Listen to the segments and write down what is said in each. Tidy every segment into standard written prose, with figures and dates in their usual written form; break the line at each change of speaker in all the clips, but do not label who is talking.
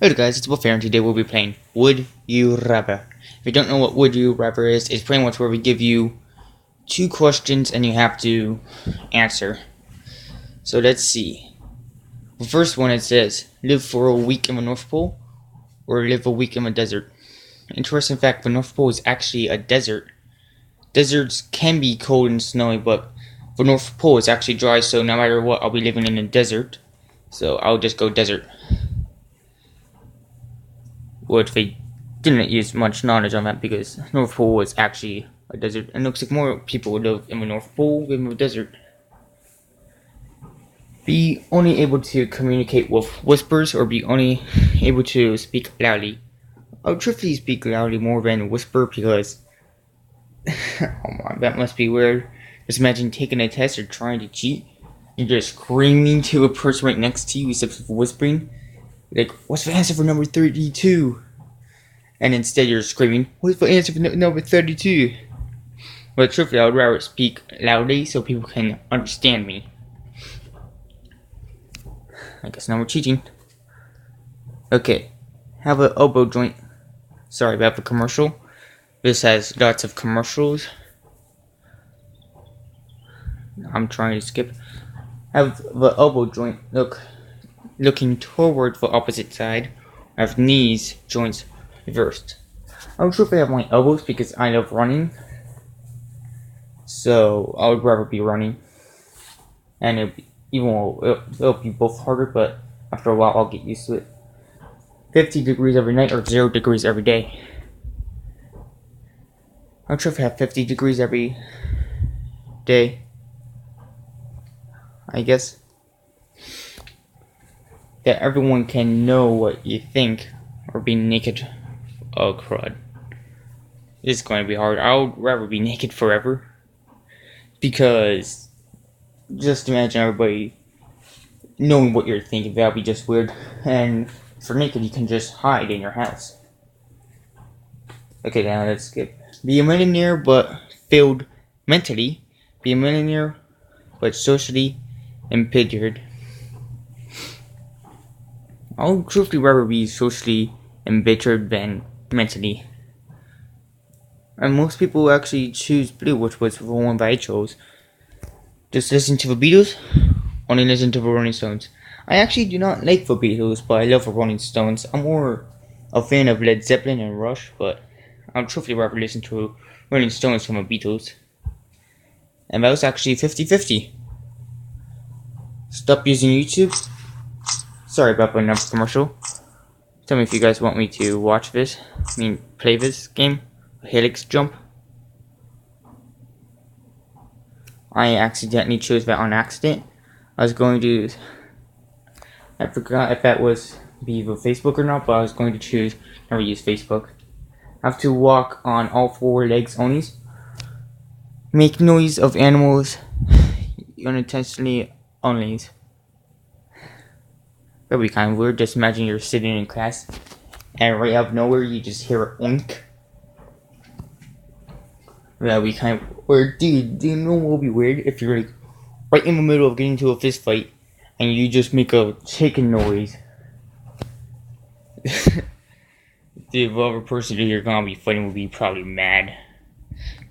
Hey guys, it's Wolfair, and today we'll be playing Would You Rather. If you don't know what Would You Rather is, it's pretty much where we give you two questions and you have to answer. So let's see. The first one, it says, live for a week in the North Pole or live a week in the desert. Interesting fact, the North Pole is actually a desert. Deserts can be cold and snowy, but the North Pole is actually dry, so no matter what, I'll be living in a desert. So I'll just go desert. Which they didn't use much knowledge on that because North Pole was actually a desert, and it looks like more people would live in the North Pole than the desert. Be only able to communicate with whispers, or be only able to speak loudly. I would truthfully speak loudly more than whisper because oh my, that must be weird. Just imagine taking a test or trying to cheat. You're just screaming to a person right next to you instead of whispering. Like, what's the answer for number 32? And instead you're screaming, what's the answer for number 32? But truthfully, I would rather speak loudly so people can understand me. I guess now we're cheating. Okay, have an elbow joint. Sorry about the commercial. This has lots of commercials. I'm trying to skip. Have the elbow joint looking toward the opposite side. Have knees joints reversed. I would truthfully have my elbows because I love running. So I would rather be running. And it'll be both harder, but after a while I'll get used to it. 50 degrees every night or 0 degrees every day. I'd rather have 50 degrees every day, I guess. That everyone can know what you think, or be naked. Oh crud. This is going to be hard. I would rather be naked forever. Because just imagine everybody knowing what you're thinking. That would be just weird. And for naked, you can just hide in your house. Okay, now let's skip. Be a millionaire but failed mentally. Be a millionaire but socially embittered. I would truthfully rather be socially embittered than mentally. And most people actually choose blue, which was the one that I chose. Just listen to the Beatles, only listen to the Rolling Stones. I actually do not like the Beatles, but I love the Rolling Stones. I'm more a fan of Led Zeppelin and Rush, but I'd truthfully rather listen to Rolling Stones from the Beatles. And that was actually 50-50. Stop using YouTube. Sorry about another commercial. Tell me if you guys want me to watch this. Play this game. Helix Jump. I accidentally chose that on accident. I forgot if that was be the Facebook or not, but I was going to choose never use Facebook. I have to walk on all four legs only. Make noise of animals unintentionally only. That'd be kind of weird. Just imagine you're sitting in class and right out of nowhere you just hear an oink. That'd be kind of weird. Dude, do you know what would be weird? If you're like right in the middle of getting into a fist fight and you just make a chicken noise. The other person that you're gonna be fighting would be probably mad.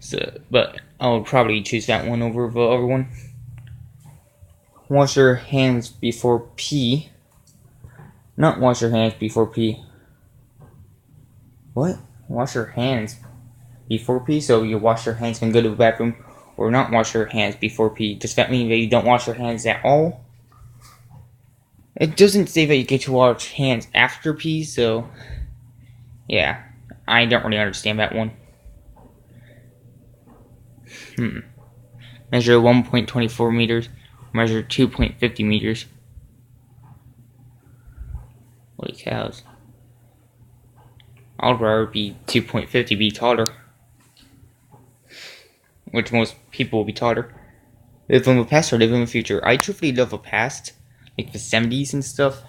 So, but I would probably choose that one over the other one. Wash your hands before pee. Not wash your hands before pee. What? Wash your hands before pee? So you wash your hands and go to the bathroom, or not wash your hands before pee? Does that mean that you don't wash your hands at all? It doesn't say that you get to wash hands after pee, so yeah, I don't really understand that one. Measure 1.24 meters, measure 2.50 meters. Holy cows. I'd rather be 2.50 be taller. Which most people will be taller. Live in the past or live in the future? I truthfully love the past. Like the 70s and stuff.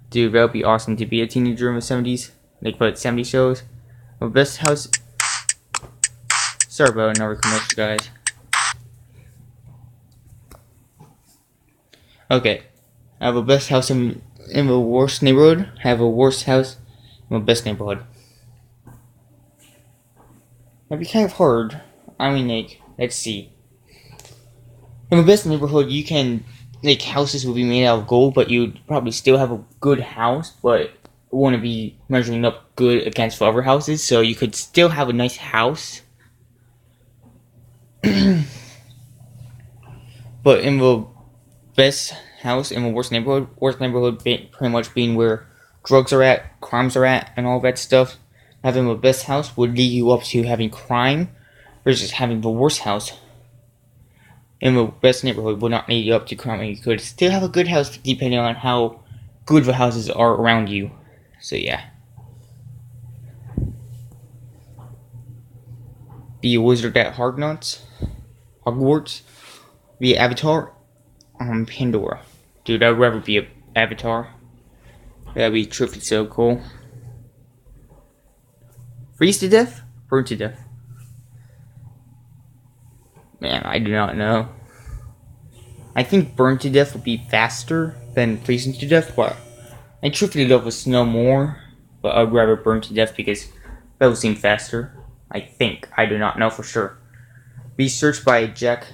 Dude, that would be awesome to be a teenager in the 70s. Like what 70 shows. The best house. Sorry about another commercial, guys. Okay. I have the best house in in the worst neighborhood, have a worst house in the best neighborhood. That'd be kind of hard. I mean, like, let's see. In the best neighborhood, you can, like, houses will be made out of gold, but you'd probably still have a good house, but it wouldn't be measuring up good against the other houses, so you could still have a nice house. But in the best house in the worst neighborhood pretty much being where drugs are at, crimes are at, and all that stuff. Having the best house would lead you up to having crime versus having the worst house in the best neighborhood would not lead you up to crime. You could still have a good house depending on how good the houses are around you. So yeah. Be a wizard at Hogwarts. Be an Avatar on Pandora. Dude, I'd rather be an Avatar. That'd be truly so cool. Freeze to death? Burn to death? Man, I do not know. I think burn to death would be faster than freezing to death, but I truthfully love the snow more. But I'd rather burn to death because that would seem faster. I think. I do not know for sure. Be searched by Jack.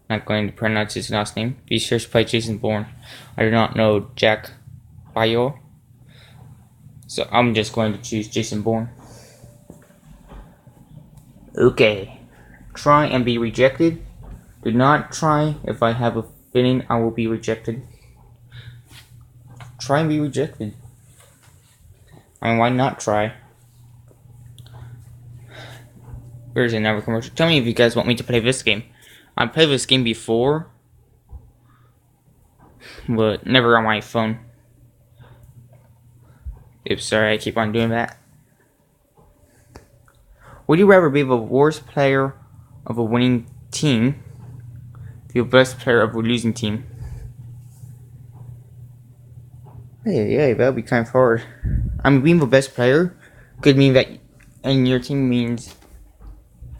Not going to pronounce his last name. Be searched by Jason Bourne. I do not know Jack Bayo. So I'm just going to choose Jason Bourne. Okay. Try and be rejected. Do not try. If I have a feeling I will be rejected. Try and be rejected. I mean, why not try? Where's another commercial? Tell me if you guys want me to play this game. I played this game before, but never on my phone. Oops, sorry, I keep on doing that. Would you rather be the worst player of a winning team, be the best player of a losing team? Yeah, that would be kind of hard. I mean, being the best player could mean that, and your team means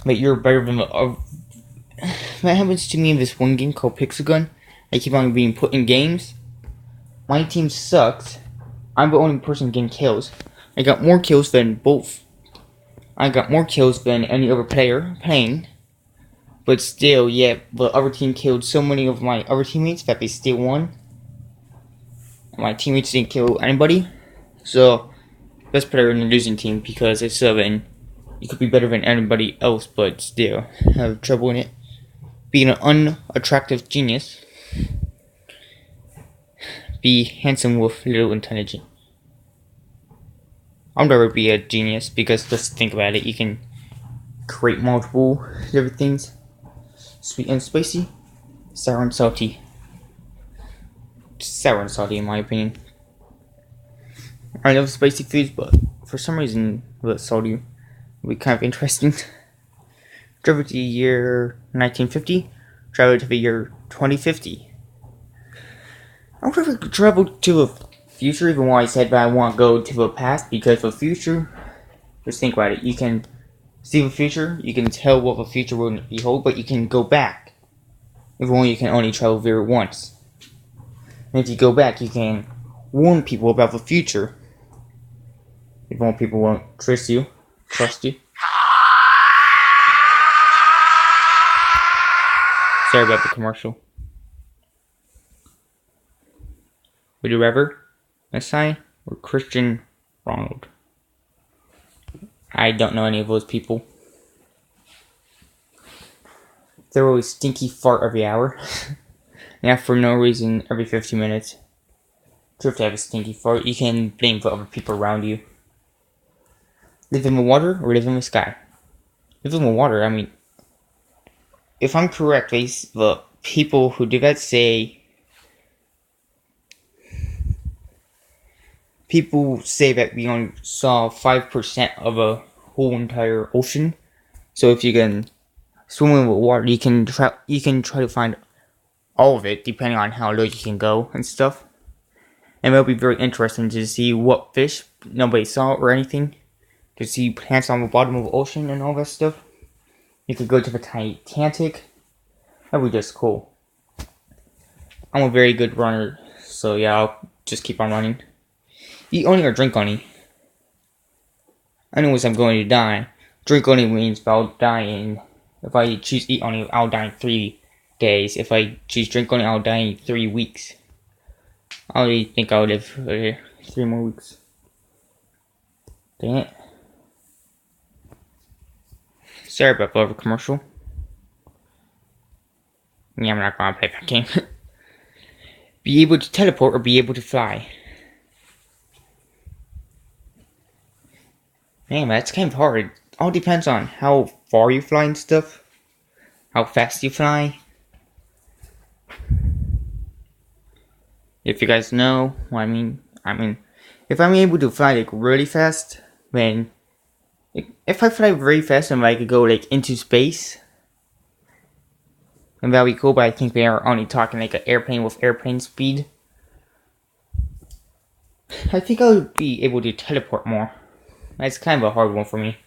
that you're better than the. That happens to me in this one game called Pixelgun. I keep on being put in games. My team sucks. I'm the only person getting kills. I got more kills than any other player playing. But still, yeah, the other team killed so many of my other teammates that they still won. My teammates didn't kill anybody. So, best player in the losing team because it's 7. You could be better than anybody else, but still have trouble in it. Being an unattractive genius. Be handsome with little intelligence. I'll never be a genius because just think about it. You can create multiple different things. Sweet and spicy. Sour and salty. Sour and salty in my opinion. I love spicy foods, but for some reason the salty would be kind of interesting. Travel to the year 1950. Travel to the year 2050. I would rather travel to the future, even though I said that I want to go to the past, because the future, just think about it, you can see the future, you can tell what the future will behold, but you can go back. Even though you can only travel there once. And if you go back, you can warn people about the future. Even though people won't trust you. Sorry about the commercial. Would you rather Messi or Cristiano Ronaldo? I don't know any of those people. They're always stinky fart every hour. Yeah, for no reason every 15 minutes. You have to have a stinky fart. You can blame for other people around you. Live in the water or live in the sky? Live in the water, I mean, if I'm correct, the people who do that say... People say that we only saw 5% of a whole entire ocean. So if you can swim in the water, you can try to find all of it, depending on how low you can go and stuff. And it'll be very interesting to see what fish nobody saw or anything. To see plants on the bottom of the ocean and all that stuff. You could go to the Titanic. That would be just cool. I'm a very good runner, so yeah, I'll just keep on running. Eat only or drink only? Anyways, I'm going to die. Drink only means I'll die in. If I choose eat only, I'll die in 3 days. If I choose drink only, I'll die in 3 weeks. I only think I'll live for 3 more weeks. Dang it. Sorry about the commercial. Yeah, I'm not gonna play that game. Be able to teleport or be able to fly? Man, that's kind of hard. It all depends on how far you fly and stuff. How fast you fly. If you guys know what I mean, if I'm able to fly like really fast, then if I fly very fast and I could go like into space, then that'd be cool. But I think they are only talking like an airplane with airplane speed. I think I would be able to teleport more. That's kind of a hard one for me.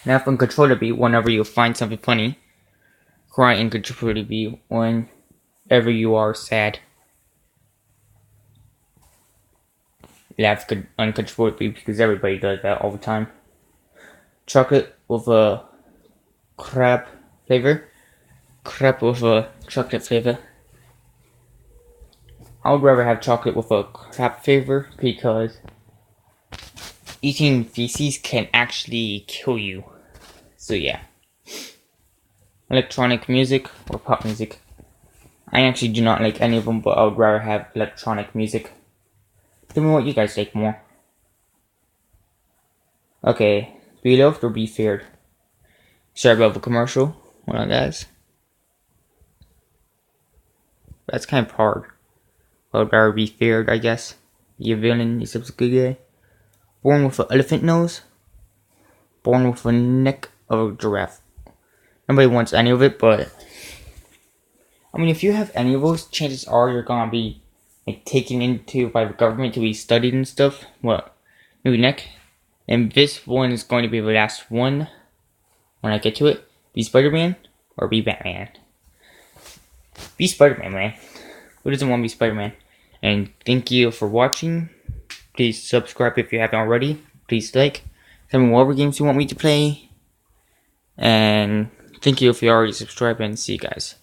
Now, if uncontrollably, whenever you find something funny, cry uncontrollably whenever you are sad. Laugh uncontrollably because everybody does that all the time. Chocolate with a crab flavor. Crab with a chocolate flavor. I would rather have chocolate with a crab flavor because eating feces can actually kill you. So yeah. Electronic music or pop music. I actually do not like any of them, but I would rather have electronic music. Tell me what you guys like more. Okay, be loved or be feared? Sorry about the commercial. Hold on, guys. That's kind of hard. I would rather be feared, I guess. Be a villain, except a good guy. Born with an elephant nose. Born with a neck of a giraffe. Nobody wants any of it, but I mean, if you have any of those, chances are you're gonna be like taken into by the government to be studied and stuff. Well, maybe neck. And this one is going to be the last one. When I get to it, be Spider-Man or be Batman. Be Spider-Man, man. Who doesn't want to be Spider-Man? And thank you for watching. Please subscribe if you haven't already. Please like. Tell me what other games you want me to play. And thank you if you already subscribed, and see you guys.